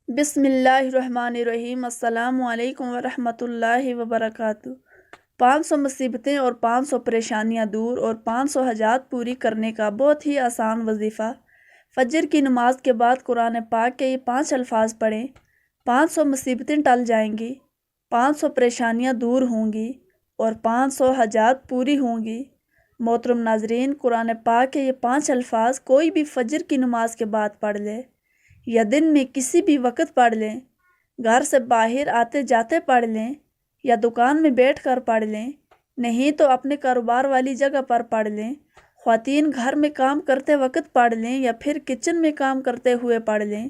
بسم اللہ الرحمن الرحیم۔ السلام علیکم ورحمۃ اللہ وبرکاتہ۔ 500 مصیبتیں اور 500 پریشانیاں دور اور 500 حاجات پوری کرنے کا بہت ہی آسان وظیفہ۔ فجر کی نماز کے بعد قرآن پاک کے یہ 5 الفاظ پڑھیں، 500 مصیبتیں ٹل جائیں گی، 500 پریشانیاں دور ہوں گی اور 500 حاجات پوری ہوں گی۔ محترم ناظرین، قرآن پاک کے یہ 5 الفاظ کوئی بھی فجر کی نماز کے بعد پڑھ لے یا دن میں کسی بھی وقت پڑھ لیں، گھر سے باہر آتے جاتے پڑھ لیں یا دکان میں بیٹھ کر پڑھ لیں، نہیں تو اپنے کاروبار والی جگہ پر پڑھ لیں، خواتین گھر میں کام کرتے وقت پڑھ لیں یا پھر کچن میں کام کرتے ہوئے پڑھ لیں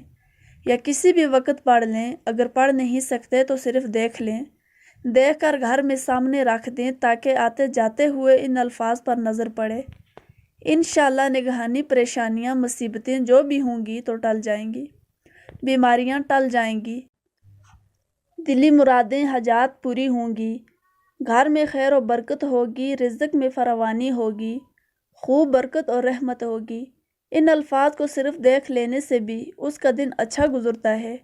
یا کسی بھی وقت پڑھ لیں۔ اگر پڑھ نہیں سکتے تو صرف دیکھ لیں، دیکھ کر گھر میں سامنے رکھ دیں تاکہ آتے جاتے ہوئے ان الفاظ پر نظر پڑے۔ انشاءاللہ نگہانی پریشانیاں مصیبتیں جو بھی ہوں گی تو ٹل جائیں گی، بیماریاں ٹل جائیں گی، دلی مرادیں حاجات پوری ہوں گی، گھر میں خیر و برکت ہوگی، رزق میں فراوانی ہوگی، خوب برکت اور رحمت ہوگی۔ ان الفاظ کو صرف دیکھ لینے سے بھی اس کا دن اچھا گزرتا ہے۔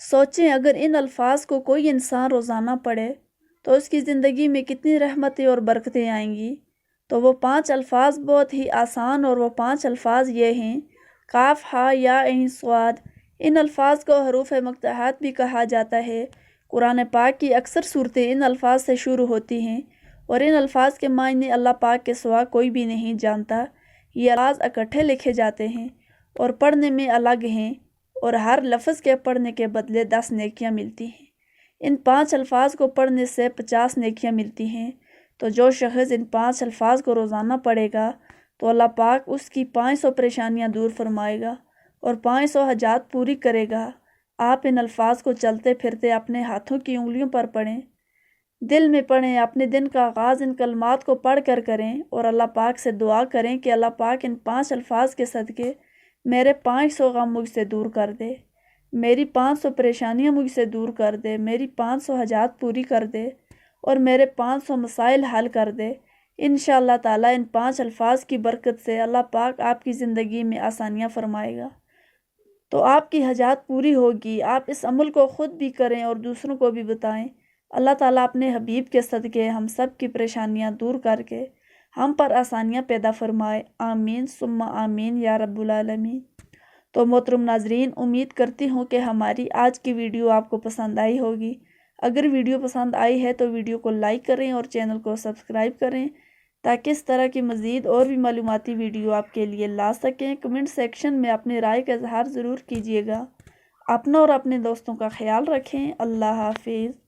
سوچیں اگر ان الفاظ کو کوئی انسان روزانہ پڑھے تو اس کی زندگی میں کتنی رحمتیں اور برکتیں آئیں گی۔ تو وہ 5 الفاظ بہت ہی آسان، اور وہ 5 الفاظ یہ ہیں: کاف ہا یا عین صاد۔ ان الفاظ کو حروف مقطعات بھی کہا جاتا ہے۔ قرآن پاک کی اکثر صورتیں ان الفاظ سے شروع ہوتی ہیں اور ان الفاظ کے معنی اللہ پاک کے سوا کوئی بھی نہیں جانتا۔ یہ الفاظ اکٹھے لکھے جاتے ہیں اور پڑھنے میں الگ ہیں، اور ہر لفظ کے پڑھنے کے بدلے 10 نیکیاں ملتی ہیں۔ ان 5 الفاظ کو پڑھنے سے 50 نیکیاں ملتی ہیں۔ تو جو شخص ان 5 الفاظ کو روزانہ پڑھے گا تو اللہ پاک اس کی 500 پریشانیاں دور فرمائے گا اور 500 حاجات پوری کرے گا۔ آپ ان الفاظ کو چلتے پھرتے اپنے ہاتھوں کی انگلیوں پر پڑھیں، دل میں پڑھیں، اپنے دن کا آغاز ان کلمات کو پڑھ کر کریں اور اللہ پاک سے دعا کریں کہ اللہ پاک ان 5 الفاظ کے صدقے میرے 500 غم مجھ سے دور کر دے، میری 500 پریشانیاں مجھ سے دور کر دے، میری 500 حاجات پوری کر دے اور میرے 500 مسائل حل کر دے۔ انشاءاللہ تعالیٰ ان 5 الفاظ کی برکت سے اللہ پاک آپ کی زندگی میں آسانیاں فرمائے گا، تو آپ کی حاجات پوری ہوگی۔ آپ اس عمل کو خود بھی کریں اور دوسروں کو بھی بتائیں۔ اللہ تعالیٰ اپنے حبیب کے صدقے ہم سب کی پریشانیاں دور کر کے ہم پر آسانیاں پیدا فرمائے۔ آمین ثم آمین یا رب العالمین۔ تو محترم ناظرین، امید کرتی ہوں کہ ہماری آج کی ویڈیو آپ کو پسند آئی ہوگی۔ اگر ویڈیو پسند آئی ہے تو ویڈیو کو لائک کریں اور چینل کو سبسکرائب کریں تاکہ اس طرح کی مزید اور بھی معلوماتی ویڈیو آپ کے لیے لا سکیں۔ کمنٹ سیکشن میں اپنے رائے کا اظہار ضرور کیجیے گا۔ اپنا اور اپنے دوستوں کا خیال رکھیں۔ اللہ حافظ۔